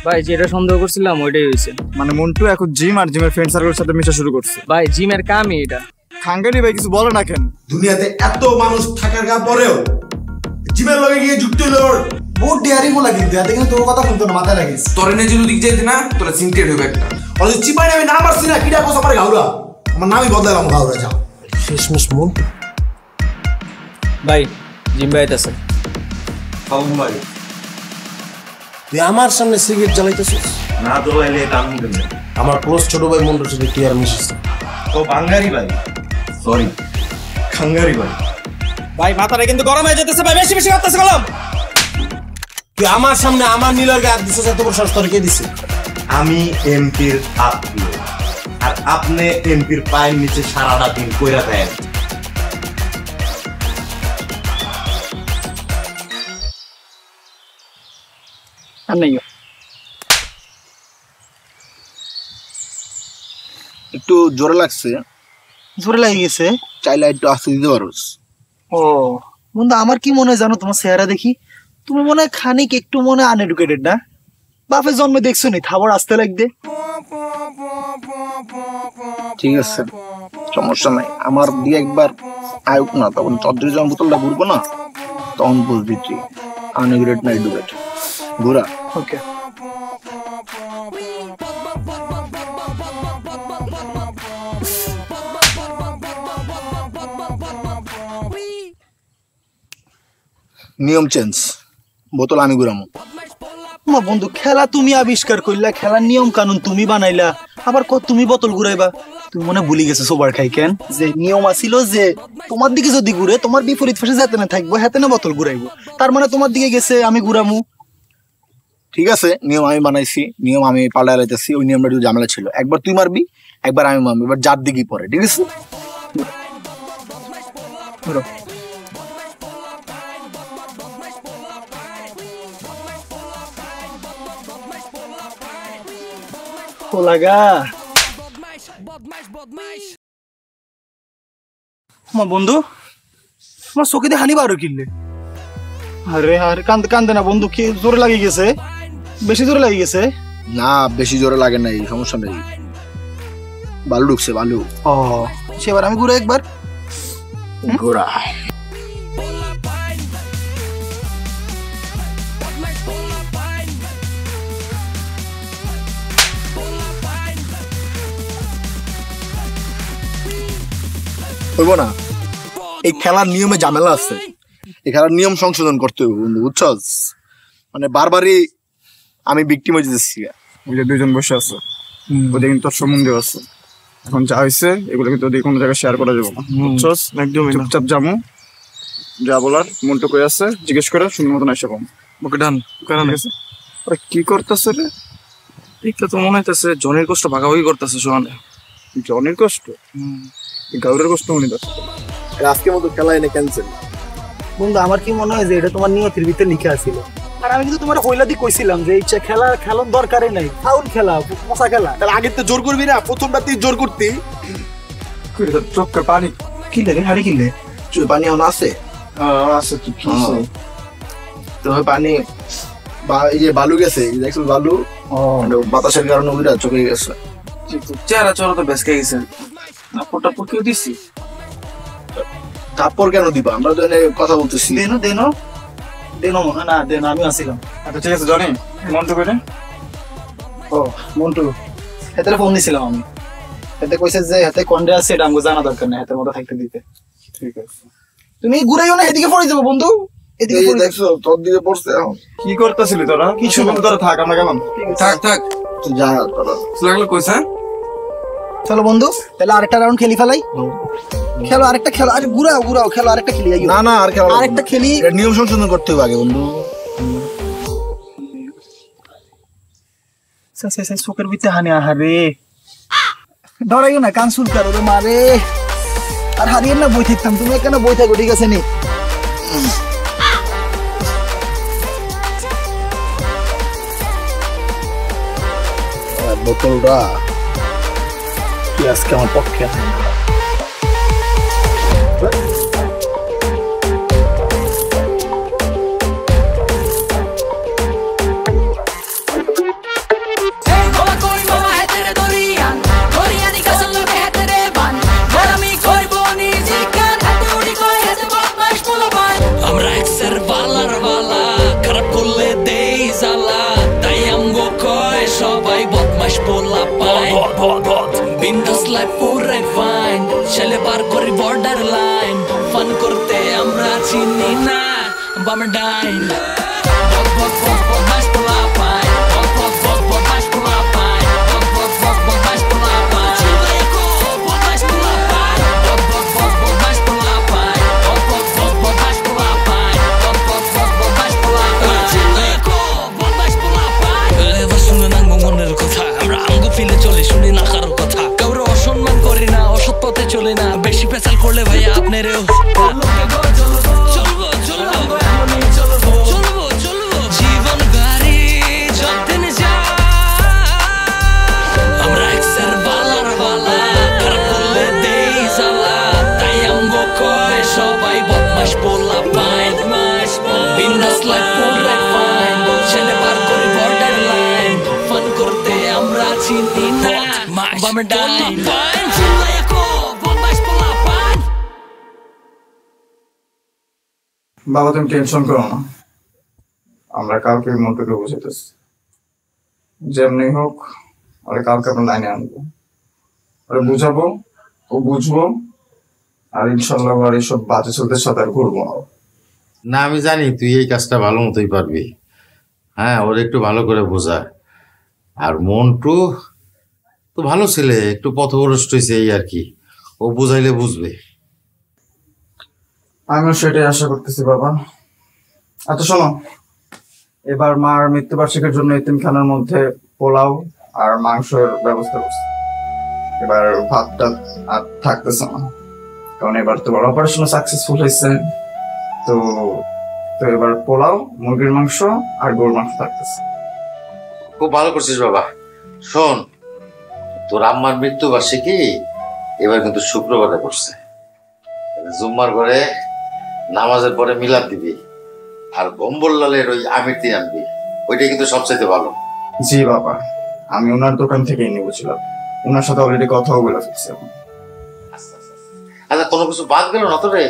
ভাই যেটা সন্দেহ করছিলাম ওইটাই হয়েছে। মানে মন্টু এখন জিম আর জিমের ফ্রেন্ড সার্কেলের সাথে মিশা শুরু করছে। ভাই জিমের কামই এটা। খাঙ্গারি ভাই কিছু বলে না কেন? দুনিয়াতে এত মানুষ থাকার পরেও জিমের লগে গিয়ে যুক্ত হলো বহুত ডেয়ারিং লাগে, কিন্তু এতে কিন্তু তোর কথা শুনতো না, মাথায় রাখিস। তোর এনে যদি দিক যাইতে না তোরা সিনক্রেট হবে একটা। আর চিপাই আমি নাম আসছি না, কিটা কোস আমার গাউরা, আমার নামই বদলালাম গাউরা। যাও শেষমেশ মন্টু ভাই জিম ভাই আছে। ভাই তুই আমার সামনে সিগারেট জ্বালাইতেছিস? না জ্বলাইলে কাম নিবেন না। আমার ক্লোজ ছোট ভাই মন্টুর সাথে কি আর মিশিস? ও বাঙ্গারি ভাই, সরি খাঙ্গারি ভাই। ভাই মাথাটা কিন্তু গরম হয়ে যেতেছে ভাই, বেশি বেশি করতেছে কলম। তুই আমার সামনে আমার নীলার গায়ে হাত দিছিস, এত বড় সাহস তোর কে দিছে? আমি এমপির আত্মীয়, আর আপনি এমপির পায়ের নিচে সারাটা দিন কইরা দেন। আর নাই একটু জোরে লাগছে। জোরে লাগে গেছে? চাইলে একটু আস্তে দিতে পারোস। ও বন্ধু, আমার কি মনে হয় জানো, তোমার চেহারা দেখি তুমি মনে হয় খানিক একটু মনে হয় আনএডুকেটেড না? বাপের জন্মে দেখছো নি থাবর আসতে লাগবে। ঠিক আছে, সমস্যা নাই। আমার দিয়ে একবার আয়ুক না, তখন চৌধুরী যখন বোতলটা ঘুরবো না, তখন বুঝবি তুই আনএডুকেটেড না এডুকেটেড। ঘোরা। ওকে। নিয়ম চেঞ্জ, বোতল আমি ঘুরামো। বন্ধু খেলা তুমি আবিষ্কার করলা, খেলার নিয়ম কানুন তুমি বানাইলা, আবার তুমি বোতল ঘুরাইবা? তুমি মনে ভুলে গেছো সোবার খাই কেন যে নিয়ম আছিল যে তোমার দিকে যদি ঘুরে তোমার বিপরীত পাশে যেতে না থাকবো, হাতে না বোতল ঘুরাইবো। তার মানে তোমার দিকে গেছে, আমি ঘুরামু। ঠিক আছে, নিয়ম আমি বানাইছি, নিয়ম আমি পাল্টা লাইতেছি। ওই নিয়মটা একটু ঝামেলা ছিল, একবার তুই মারবি একবার আমি মারবো, এবার যার দিকেই পরে। ঠিক আছে, লাগা আমার বন্ধু, আমার চোখে দিয়ে হানি বারো কিনলে। আরে আরে কান্দে কান্দে না বন্ধু, কি জোরে লাগে গেছে? বেশি জোরে লাগে গেছে? না বেশি জোরে লাগে নাই, সমস্যা নেই। বালু ঢুকছে, বালু। ও সেবার আমি ঘুরে একবার ঘোরা। হইবো না, এই খেলার নিয়মে ঝামেলা আছে, এই খেলার নিয়ম সংশোধন করতে হবে বন্ধু, বুঝছস? মানে বারবারই আমি ভিকটিম হয়ে যেতেছি। ওই যে দুইজন বসে আছে, ওদের কিন্তু তোর সম্বন্ধে আছে। এখন যা হয়েছে এগুলো কিন্তু ওদের কোনো জায়গায় শেয়ার করা যাবে না, বুঝছস? একদম চুপচাপ যামু, যা বলার মন্টু কই আছে জিজ্ঞেস করে সুন্দর মতন এসে পাবো। ওকে ডান। কারণ ওরা কি করতেছে রে? এটা তো মনে হইতেছে জনের কষ্ট ভাগাভাগি করতেছে সমানে। জনের কষ্ট, গাউরের কষ্ট মনে হচ্ছে। আজকের মতো খেলা এনে ক্যান্সেল। বন্ধু আমার কি মনে হয় যে এটা তোমার নিয়তির ভিতরে লিখা আছিল। আর আমি কিন্তু তোমার হইলা দিয়ে কইছিলাম যে ইচ্ছা খেলা খেলার দরকারই নাই, ফাউল খেলা, মশা খেলা। তাহলে আগে তো জোর করবি না, প্রথমটা তুই জোর করতি। চোখে পানি কিলে রে, হাড়ি কিলে চোখে পানি এখন আছে? আছে তো কি চোখে পানি, এই যে বালু গেছে, দেখছো বালু, বাতাসের কারণে ওইটা চোখে গেছে। চেহারা চড়া তো বেসকে গেছে। কাপড়টা পকেও দিছি। কাপড় কেন দিবা? আমরা তো এনে কথা বলতেছি। দেনো দেনো দেনো না দেনো, আমি আসিলাম। আচ্ছা ঠিক আছে, জানি মন্টু করে। ও মন্টু, হাতে ফোন দিছিলাম আমি। হাতে কইছে যে হাতে কন্ডে আছে, এটা আমাকে জানা দরকার নেই, হাতের মতো থাকতে দিতে। ঠিক আছে, তুমি ঘুরাইও না, এদিকে পড়ে যাবো বন্ধু। এদিকে দেখছো তোর দিকে পড়ছে। কি করতেছিলি তোরা? কিছু তোরা থাক, আমরা গেলাম। থাক থাক, যা তোরা লাগলো কইছা। চলো বন্ধু, তাহলে আরেকটা রাউন্ড খেলি ফেলাই। খেলো আরেকটা, খেলো। আরে ঘুরাও ঘুরাও, খেলো আরেকটা খেলি। না না, আর খেলা আরেকটা খেলি। নিয়ম সংশোধন করতে হবে আগে বন্ধু। চোখের ভিতরে হানি। আহারে ধরাইও না, কান শুল কারো মারে। আর হারিয়ে না বই থাকতাম, তুমি এখানে বই থাকো, ঠিক আছে নি? বোতলটা কি আজকে আমার পক্ষে? চিনি না বামে ডাইন চলে না বেশি পেছাল করলে ভাইয়া আপনারও চলবো চলবো চলবো চলবো জীবন গাড়ি যতদিন যা আমরা একসার বালার বালা খারাপ করলে দেই জ্বালা তাই আমগো কয় সবাই বদমাশ পোলা পাইন বিন্দাস লাইফ পুরো ফাইন ছেলে পার করে বর্ডার লাইন ফান করতে আমরা চিনি না বামে ডাইন বাবা তুমি টেনশন করো না, আমরা কালকে মন্টুকে বুঝাইতেছি, যেমনি হোক ওরা কালকে আমরা লাইনে আনবো, ওরা বুঝাবো, ও বুঝবো, আর ইনশাল্লাহ আর এইসব বাজে চলতে সাথে আর ঘুরবো না। না আমি জানি তুই এই কাজটা ভালো মতোই পারবি। হ্যাঁ ওর একটু ভালো করে বোঝা। আর মন্টু তো ভালো ছেলে, একটু পথভ্রষ্ট হয়েছে এই আর কি, ও বুঝাইলে বুঝবে। আমিও সেটাই আশা করতেছি বাবা। আচ্ছা শোনো, এবার মার মৃত্যুবার্ষিকীর জন্য এতিমখানার মধ্যে পোলাও আর মাংসের ব্যবস্থা করছি। এবার ভাতটা আর থাকতেছে না, কারণ এবার তোমার অপারেশন সাকসেসফুল হয়েছে। তো তো এবার পোলাও, মুরগির মাংস আর গরুর মাংস থাকতেছে। খুব ভালো করছিস বাবা। শোন, তোর আম্মার মৃত্যুবার্ষিকী এবার কিন্তু শুক্রবারে করছে। জুম্মার ঘরে নামাজের পরে মিলাদ দিবি, আর গম্বরলালের ওই আমিরটি আনবি, ওইটাই কিন্তু সবচেয়ে ভালো। জি বাবা, আমি ওনার দোকান থেকেই নিয়েছিলাম, ওনার সাথে অলরেডি কথাও বলে ফেলছি। আচ্ছা কোনো কিছু বাদ গেল না তোরে?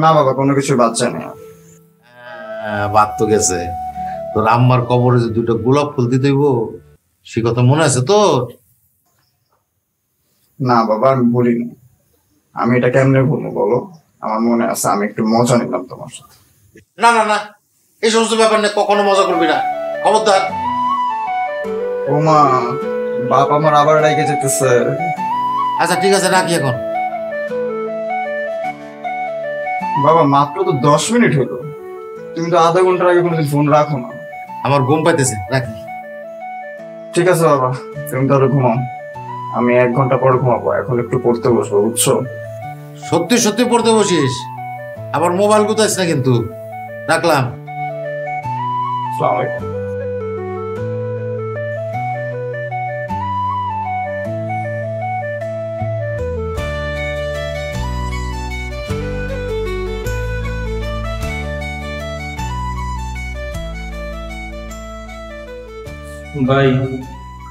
না বাবা, কোনো কিছু বাদ যায় না। বাদ তো গেছে, তোর আম্মার কবরে যে দুটো গোলাপ ফুল দিতে হইব, সে কথা মনে আছে তোর? না বাবা, আমি বলিনি। আমি এটা কেমনে বলবো বলো? আমার মনে আছে, আমি একটু মজা নিলাম তোমার সাথে। না না না, এই সমস্ত ব্যাপার নিয়ে কখনো মজা করবি না, খবরদার। ও মা, বাপ আমার আবার রেগে যেতেছে। আচ্ছা ঠিক আছে, রাখি এখন। বাবা মাত্র তো 10 মিনিট হলো, তুমি তো আধা ঘন্টার আগে কোনোদিন ফোন রাখো না। আমার ঘুম পাইতেছে, রাখি। ঠিক আছে বাবা, তুমি তাহলে ঘুমাও, আমি 1 ঘন্টা পর ঘুমাবো। এখন একটু পড়তে বসবো, বুঝছো? সত্যি সত্যি পড়তে বসিস, আবার মোবাইল গুতাইস না কিন্তু। রাখলাম। আসসালামু আলাইকুম। ভাই,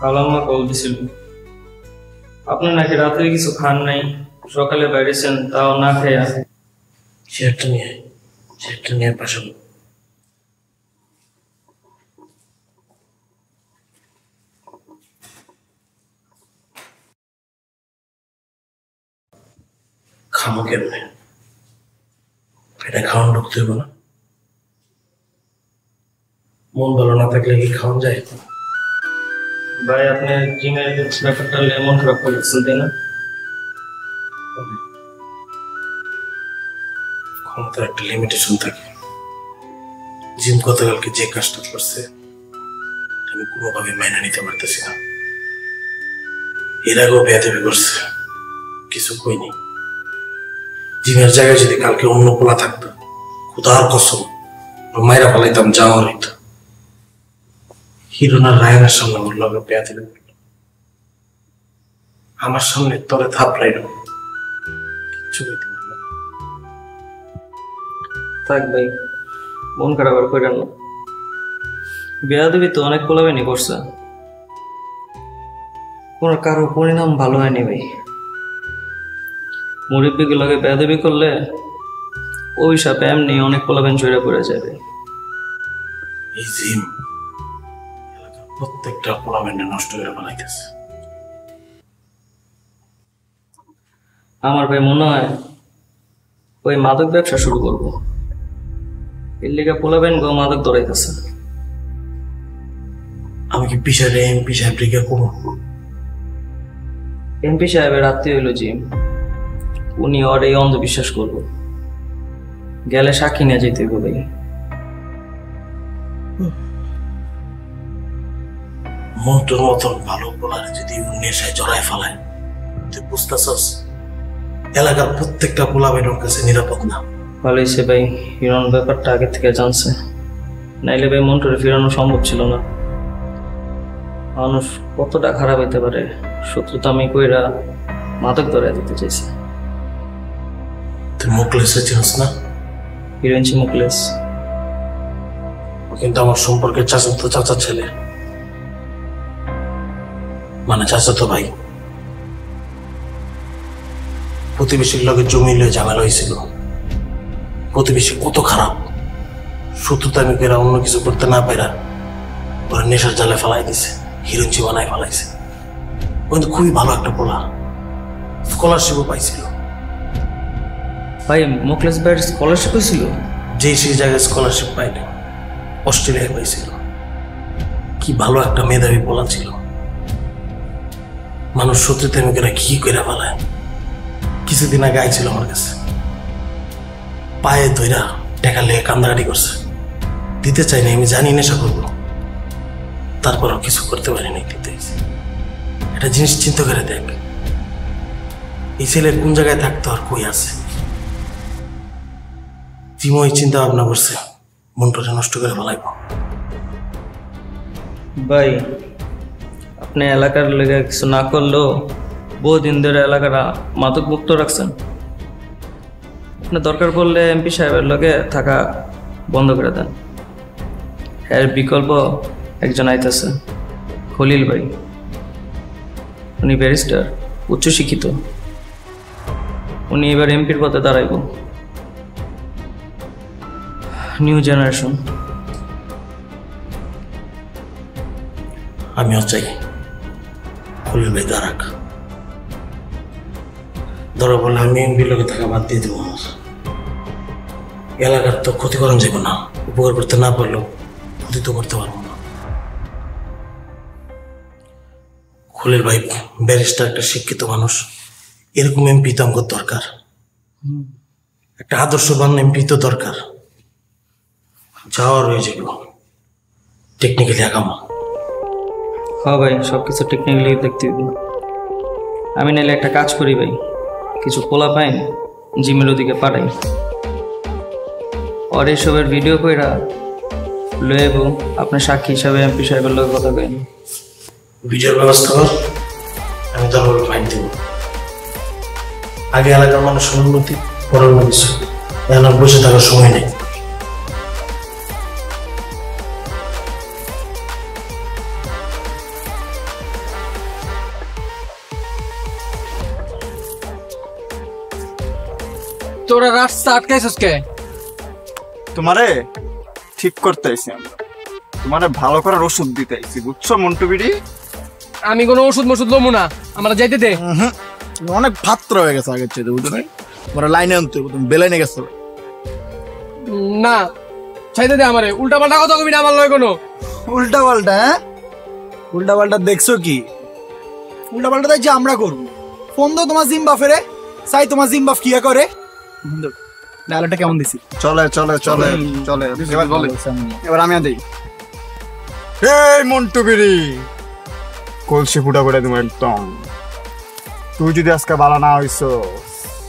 কালাম্মা কল দিছিল, আপনি নাকি রাত্রে কিছু খান নাই, সকালে বাইরেছেন, তাও না খেয়ে আসে। চেয়ারটা নিয়ে পাশে খামো কেমনে? এটা খাওয়ান ঢুকতে হইব না? মন ভালো না থাকলে কি খাওয়ান যায়? ভাই আপনি জিমের ব্যাপারটা এমন খারাপ করে দিচ্ছেন, তাই না? ক্ষমতার একটা লিমিটেশন থাকে। জিম গতকালকে যে কাজটা করছে আমি কোনোভাবে মাইনে নিতে পারতেছি না। এর আগেও বেয়াদবি করছে, কিছু কইনি। জিমের জায়গায় যদি কালকে অন্য পোলা থাকতো, খোদার কসম মাইরা ফেলাইতাম, যাওয়ার হইতো। হিরোনার রায়নার সামনে ওর লগে বেয়াদবি করলো, আমার সামনে তরে থাপড়াইল, কিচ্ছু কইতে পারল না। থাক ভাই, মন খারাপ আর করেন না। বেয়াদবি তো অনেক পোলাবেনি করছে, কোন কারো পরিণাম ভালো হয়নি ভাই। মুরব্বীকে লগে বেয়াদবি করলে ওই সাপে এমনি অনেক পোলাবেন চড়ে পড়ে যাবে। এই জিম এলাকার প্রত্যেকটা পোলাবেন্ডে নষ্ট করে ফেলাইতেছে। আমার ভাই মনে হয় ওই মাদক ব্যবসা শুরু করবো। এর লেগে পোলাবেন গো মাদক দৌড়াইতেছে। আমি কি বিষয়টা এমপি সাহেব রেখে করবো? এমপি সাহেবের আত্মীয় হইল জিম, উনি ওর এই অন্ধবিশ্বাস করবো, গেলে সাক্ষী নিয়ে যেতে হবে। মন্টুর মতন ভালো পোলারে যদি নেশায় জড়ায় ফেলায়, তুই বুঝতেছস এলাকার প্রত্যেকটা পোলাবের কাছে নিরাপদ না। ভালো হয়েছে ভাই, ফিরানোর ব্যাপারটা আগে থেকে জানছে, নাইলে ভাই মন্টুরে ফিরানো সম্ভব ছিল না। মানুষ কতটা খারাপ হইতে পারে, শত্রুতা আমি কইরা মাদক ধরে দিতে চাইছে। তুই মুখলেসে চিনস না? হিরোইনছি মুখলেস। ও কিন্তু আমার সম্পর্কে চাচাতো চাচা ছেলে, মানে চাচাতো ভাই। প্রতিবেশীর লগে জমি লয়ে ঝামেলা হয়েছিল। প্রতিবেশী কত খারাপ, শত্রুতা আমি পেরা অন্য কিছু করতে না পেরা ওরা নেশার জালে ফেলাই দিছে, হিরোইনচি বানায় ফেলাইছে। কিন্তু খুবই ভালো একটা পোলা, স্কলারশিপও পাইছিল। ভাই মুখলেস ভাইয়ের স্কলারশিপ হয়েছিল? যে সেই জায়গায় স্কলারশিপ পাইনি, অস্ট্রেলিয়ায় পাইছিল। কি ভালো একটা মেধাবী পোলা ছিল। মানুষ শত্রুতা আমি পেরা কি করে ফেলায়। কিছুদিন আগে আইছিল আমার কাছে, পায়ে ধইরা টাকা লেগে কান্দাকাটি করছে। দিতে চাইনি, আমি জানি নেশা করবো, তারপরও কিছু করতে পারিনি, দিতে হয়েছে। একটা জিনিস চিন্তা করে দেখ, এই ছেলের কোন জায়গায় থাকতো আর কই আছে। জিমই চিন্তা ভাবনা করছে মনটা নষ্ট করে ফেলাইব। ভাই আপনি এলাকার লেগে কিছু না করলেও বহুদিন ধরে এলাকাটা মাদক মুক্ত রাখছেন। আপনি দরকার পড়লে এমপি সাহেবের লগে থাকা বন্ধ করে দেন। এর বিকল্প একজন আইতেছে, খলিল ভাই। উনি ব্যারিস্টার, উচ্চশিক্ষিত। উনি এবার এমপির পদে দাঁড়াইব। New generation. আমিও চাই খলিল ভাই দাঁড়াক। ধরা বললে আমি এমপির লগে থাকা বাদ দিয়ে দেবো। আমার এলাকার তো ক্ষতি করা যাবে না, উপকার করতে না পারলেও ক্ষতি তো করতে পারবো না। খলিল ভাই ব্যারিস্টার, একটা শিক্ষিত মানুষ, এরকম এমপি তো আমার দরকার। একটা আদর্শবান এমপি তো দরকার। যাওয়া রয়ে যাবো টেকনিক্যালি আগামা। হ্যাঁ ভাই, সবকিছু টেকনিক্যালি দেখতে হবে। আমি নাইলে একটা কাজ করি ভাই, কিছু পোলা পাইন জিমের ওদিকে পাঠাই, আর এসবের ভিডিও কইরা লয়ে আপনার সাক্ষী হিসাবে এমপি সাহেবের লোক কথা কইন। ভিডিওর ব্যবস্থা কর, আমি তোর ফাইন দিব। আগে এলাকার মানুষের উন্নতি, পরের কিছু, এখন আর বসে থাকার সময় নেই। তোরা রাস্তা আটকাইছিস কে? তোমারে ঠিক করতে আইছি আমরা, তোমারে ভালো করার ওষুধ দিতে আইছি, বুঝছো মন্টু বিড়ি? আমি কোনো ওষুধ মষুধ লমু না, আমরা যাইতে দে। অনেক ভাত্র হয়ে গেছে আগের চেয়ে, বুঝছো না? তোমরা লাইনে আনতে তুমি বেলাইনে গেছো না, চাইতে দে আমারে। উল্টা পাল্টা কথা কবি না আমার লয় কোনো। উল্টা পাল্টা? হ্যাঁ, উল্টা পাল্টা দেখছো কি? উল্টা পাল্টা দেখছি আমরা করবো। ফোন দাও তোমার জিম বাফেরে, চাই তোমার জিম বাফ কিয়া করে। ডায়লগটা কেমন দিছি? চলে চলে চলে চলে, এবার বলে, এবার আমি দিই। এই মন্টু বিড়ি, কলসি ফুটা করে তুমি একদম। তুই যদি আজকে ভালো না হইছ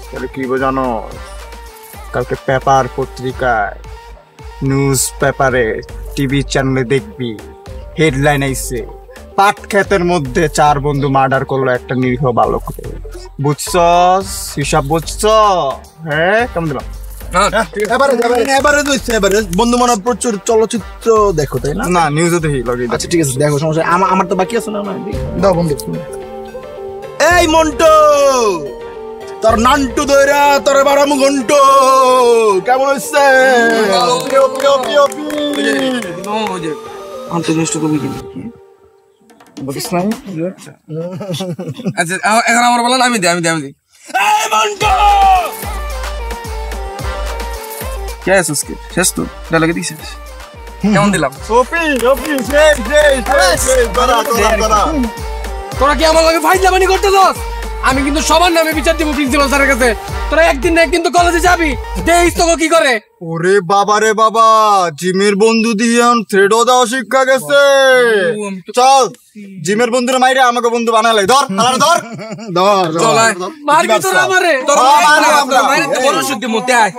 তাহলে কি বোঝানো, কালকে পেপার পত্রিকায়, নিউজ পেপারে, টিভি চ্যানেলে দেখবি হেডলাইন আইছে, পাট ক্ষেতের মধ্যে 4 বন্ধু মার্ডার করলো একটা নিরীহ বালককে। বুঝছস? হিসাব বুঝছ? হ্যাঁ, কেমন দিলাম? এবারে বন্ধু মনে প্রচুর চলচ্চিত্র দেখো, তাই না? না, নিউজে দেখি লগে। আচ্ছা ঠিক আছে, দেখো, সমস্যা আমার তো বাকি আছে না। দাও বন্ধু। এই মন্টু, তোর নান্টু দইরা তোর বারামু ঘন্টু কেমন হচ্ছে? আচ্ছা এখন আমার বলেন, আমি দিই। এই মন্টু, কে আছিস কে শেষ তো ডায়লগে দিছিস কেমন দিলাম তোরা কি আমার লগে ফাইজলামানি করতেছস আমি কিন্তু সবার নামে বিচার দিব প্রিন্সিপাল স্যারের কাছে তোরা একদিন না একদিন তো কলেজে যাবি দেখিস তো কি করে ওরে বাবা রে বাবা জিমের বন্ধু দিয়ান থ্রেডও দাও শিক্ষা গেছে চল জিমের বন্ধুরে মাইরে আমাকে বন্ধু বানালে ধর ধর ধর চল মারবি তোরা আমারে তোরা মাইরে তো বড় শুদ্ধি মতে আয়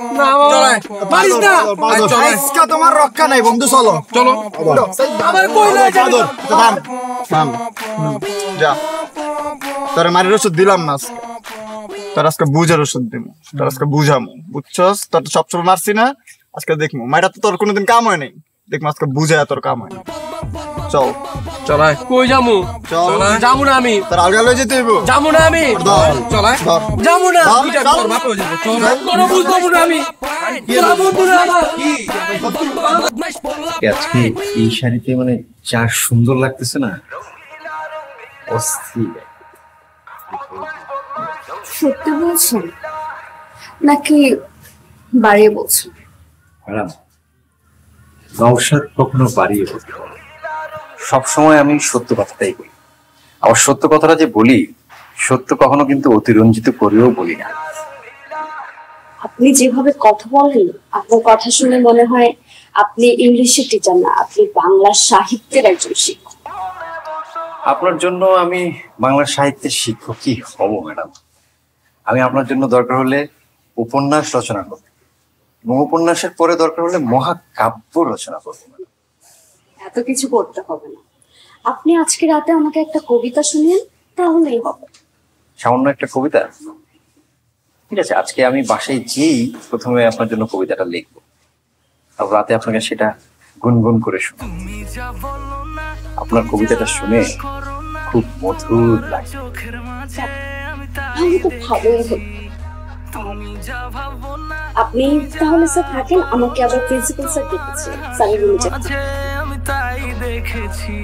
চল মারিস না চল আজকে তোমার রক্ষা নাই বন্ধু চলো চলো আমার কই না থাম যা তোর মারির ওষুধ দিলাম না আজকে তোর আজকে বুঝার ওষুধ দিব তোর আজকে বুঝামো বুঝছস তোর তো সবসময় মারছি না আজকে দেখবো মাইরা তো তোর কোনোদিন কাম হয় নাই দেখবো আজকে বুঝায় তোর কাম হয় চল চল কই যামু চল যামু না আমি তোর আলগা লয়ে যেতে হইব যামু না আমি চল যামু না তোর বাপ হয়ে যাবে চল কোনো বুঝবো না আমি তোরা বন্ধু না আমার আজকে এই শাড়িতে মানে যা সুন্দর লাগতেছে না অস্থির সত্যি বলছেন নাকি বাড়িয়ে বলছেন ম্যাডাম নওশাদ কখনো বাড়িয়ে বলতে সবসময় আমি সত্য কথাটাই বলি আবার সত্য কথাটা যে বলি সত্য কখনো কিন্তু অতিরঞ্জিত করেও বলি না আপনি যেভাবে কথা বলেন আপনার কথা শুনে মনে হয় আপনি ইংলিশের টিচার না আপনি বাংলা সাহিত্যের একজন শিক্ষক আপনার জন্য আমি বাংলা সাহিত্যের শিক্ষকই হব ম্যাডাম আমি আপনার জন্য দরকার হলে উপন্যাস রচনা করব এবং উপন্যাসের পরে দরকার হলে মহাকাব্য রচনা করব এত কিছু করতে হবে না আপনি আজকে রাতে আমাকে একটা কবিতা শুনিয়েন তাহলেই হবে সামান্য একটা কবিতা ঠিক আছে আজকে আমি বাসায় যেই প্রথমে আপনার জন্য কবিতাটা লিখবো তারপর রাতে আপনাকে সেটা গুনগুন করে শুনবো আপনার কবিতাটা শুনে খুব মধুর লাগে আমি তো ভালোই হল আপনি তাহলে স্যার থাকেন আমাকে আবার প্রিন্সিপাল স্যার ডেকেছে স্যারের রুমে যাচ্ছি আমি তাই দেখেছি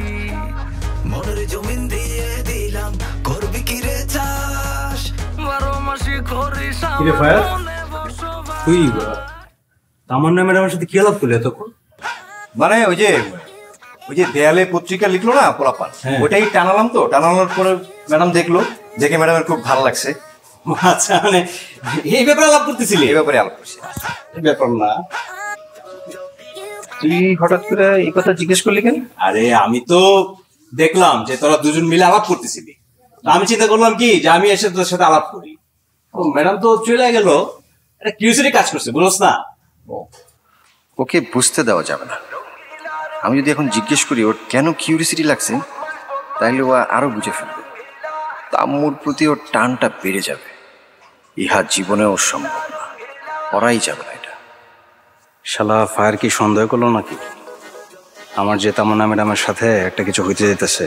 মনের জমিন দিয়ে দিলাম করবি কি রে চাষ 12 মাসে করিস কিরে ফায়ার তুই তামান্না ম্যাডামের সাথে কি আলাপ করলি তখন মানে ওই যে দেয়ালে পত্রিকা লিখলো না পোলাপান ওটাই টানালাম তো টানানোর পরে ম্যাডাম দেখলো দেখে ম্যাডামের খুব ভালো লাগছে আচ্ছা মানে এই ব্যাপারে আলাপ করতেছিলি এই ব্যাপারে আলাপ করছি এই ব্যাপার না তুই হঠাৎ করে এই কথা জিজ্ঞেস করলি কেন আরে আমি তো দেখলাম যে তোরা দুজন মিলে আলাপ করতেছিলি আমি চিন্তা করলাম কি যে আমি এসে তোর সাথে আলাপ করি ও ম্যাডাম তো চলে গেল একটা কিউরিওসিটি কাজ করছে বুঝছ না ওকে বুঝতে দেওয়া যাবে না আমি যদি এখন জিজ্ঞেস করি ওর কেন কিউরিওসিটি লাগছে তাহলে ও আরো বুঝে ফেলবে আম্মুর প্রতি ওর টানটা বেড়ে যাবে ইহা জীবনেও সম্ভব না করাই যাবে না এটা শালা ফায়ার কি সন্দেহ করলো নাকি আমার যে তামান্না ম্যাডামের সাথে একটা কিছু হইতে যেতেছে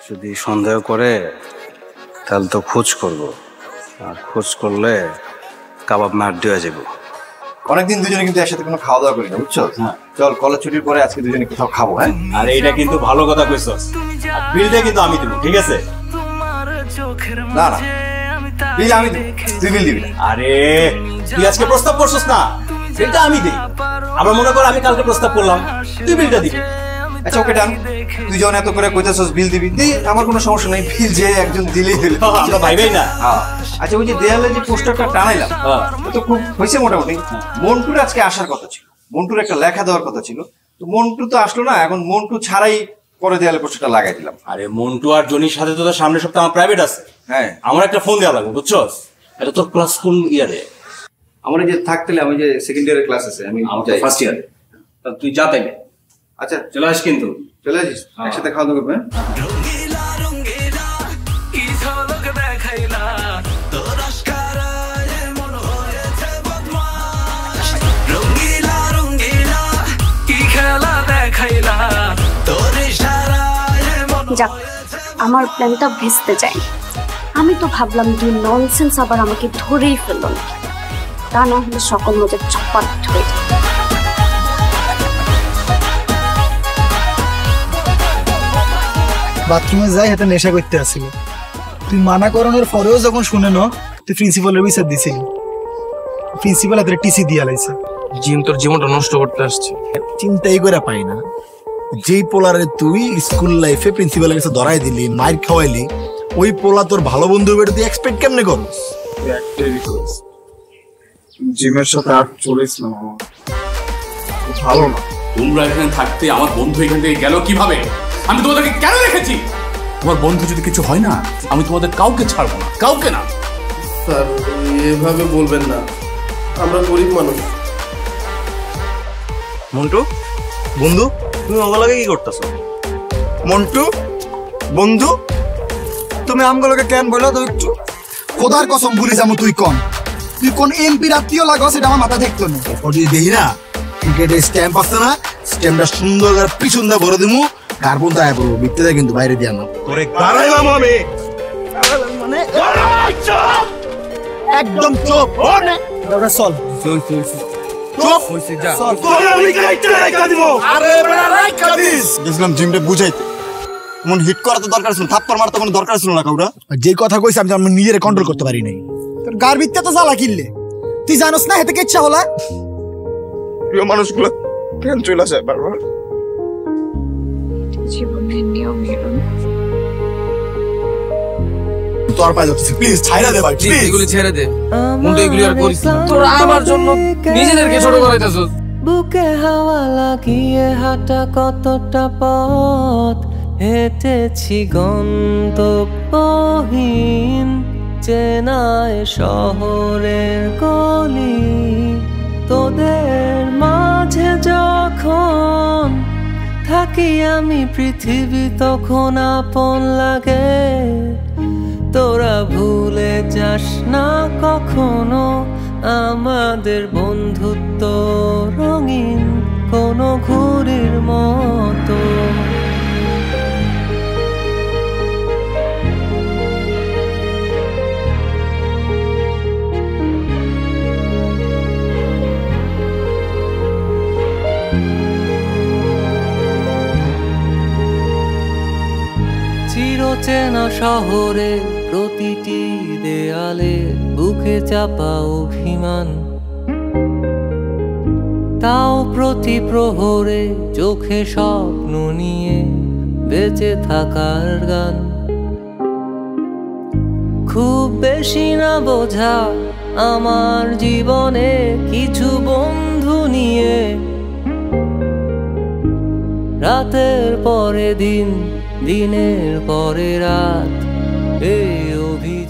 যদি সন্দেহ করে তাহলে তো খোঁজ করব আর খোঁজ করলে কাবাব মার দেওয়া যাবো অনেকদিন দুজনে কিন্তু একসাথে কোনো খাওয়া দাওয়া করি না বুঝছো চল কলেজ ছুটির পরে আজকে দুজনে কোথাও খাবো হ্যাঁ আরে এটা কিন্তু ভালো কথা কইছস বিলটা কিন্তু আমি দেব ঠিক আছে না না বিল আমি দেব তুই বিল দিবি আরে তুই আজকে প্রস্তাব করছস না বিলটা আমি দেই আবার মনে কর আমি কালকে প্রস্তাব করলাম তুই বিলটা দিবি আচ্ছা ওকে ডান তুই যখন এত করে কইতেছস বিল দিবি দি আমার কোনো সমস্যা নাই বিল যে একজন দিলেই হলো আমরা ভাই ভাই না আচ্ছা ওই যে দেয়ালে যে পোস্টারটা টানাইলাম তো খুব হয়েছে মোটামুটি মন্টুর আজকে আসার কথা ছিল মন্টুর একটা লেখা দেওয়ার কথা ছিল তো মন্টু তো আসলো না এখন মন্টু ছাড়াই পরে দেয়ালে পোস্টারটা লাগাই দিলাম আরে মন্টু আর জনির সাথে তো সামনের সপ্তাহে আমার প্রাইভেট আছে হ্যাঁ আমার একটা ফোন দেওয়া লাগবে বুঝছস এটা তোর ক্লাস কোন ইয়ারে আমার এই যে থাকতে আমি যে সেকেন্ড ইয়ারের ক্লাস আছে আমি ফার্স্ট ইয়ারে তুই যা তাইলে আচ্ছা চলে আস কিন্তু চলে আসিস একসাথে খাওয়া দাওয়া করবে রঙ্গিলা রঙ্গিলা কি ঝলক দেখাইলা তোর আশকারায় মন হয়েছে বদমাশ রঙ্গিলা রঙ্গিলা কি খেলা দেখাইলা তোর ইশারায় মন যাক আমার প্ল্যানটা ভেস্তে যায় আমি তো ভাবলাম দুই ননসেন্স আবার আমাকে ধরেই ফেললো না তা না হলে সকল মজা চপাট হয়ে যায় বাথরুমে যাই হাতে নেশা করতে আসছিল তুই মানা করানোর পরেও যখন শুনে ন তুই প্রিন্সিপালের বিচার দিছিলি প্রিন্সিপাল এদের টিসি দিয়া লাইছে। জিম তোর জীবনটা নষ্ট করতে আসছে। চিন্তাই করে পাই না, যেই পোলারে তুই স্কুল লাইফে প্রিন্সিপালের কাছে ধরাই দিলি, মাইর খাওয়াইলি, ওই পোলা তোর ভালো বন্ধু বেটা তুই এক্সপেক্ট কেমনে করস? একটাই রিকোয়েস্ট, জিমের সাথে আর চলিস না মামা, ভালো না। তোমরা এখানে থাকতে আমার বন্ধু এখান থেকে গেল কিভাবে? আমি তোমাদেরকে কেন রেখেছি? তোমার বন্ধু যদি কিছু হয় না, আমি তোমাদের কাউকে ছাড়বো না, কাউকে না। স্যার এভাবে বলবেন না, আমরা গরিব মানুষ। মন্টু বন্ধু, তুমি ওগুলোকে কি করতেছো? মন্টু বন্ধু, তুমি আমগুলোকে কেন বলো তো একটু? খোদার কসম ভুলে যাবো, তুই কোন এমপি আত্মীয় লাগো সেটা আমার মাথা দেখতো না। ও যদি দেখি না ক্রিকেটের স্ট্যাম্প আছে না, স্ট্যাম্পটা সুন্দর করে পিছন দিয়ে ভরে দিমু, কার্বন তো আয় পড়বো, বিত্তে কিন্তু বাইরে দিয়ে আনা তোরে দাঁড়াইলাম আমি। মানে একদম চুপ। চল গেছিলাম জিমটা বুঝাইতে, এমন হিট করা তো দরকার ছিল, থাপ্পড় মারতে কোনো দরকার ছিল না কাউরা। যে কথা কইছি আমি নিজের কন্ট্রোল করতে পারি নাই। তোর গার ভিত্তে তো জ্বালা কিনলে, তুই জানোস না হেতে ইচ্ছা হলা। প্রিয় মানুষগুলো কেন চলে আসে বারবার? জীবনের নিয়ম তোর পায়ে যাচ্ছে, প্লিজ ছাইরা দে ভাই, প্লিজ এগুলি ছেড়ে দে। মুন্ডু এগুলি আর করিস না। তোরা আমার জন্য নিজেদেরকে ছোট করে দিয়েছিস। বুকে হাওয়া লাগিয়ে হাঁটা কতটা পথ হেঁটেছি গন্তব্যহীন, চেনায় শহরের গলি। তোদের মাঝে যখন থাকি আমি, পৃথিবী তখন আপন লাগে। তোরা ভুলে যাস না কখনো আমাদের বন্ধুত্ব রঙিন কোনো ঘুড়ির মতো। চিরচেনা শহরে প্রতিটি দেয়ালে বুকে চাপা অভিমান, তাও প্রতি প্রহরে চোখে স্বপ্ন নিয়ে বেঁচে থাকার গান। খুব বেশি না বোঝা আমার জীবনে কিছু বন্ধু নিয়ে, রাতের পরে দিন, দিনের পরে রাত, এই অভিযান।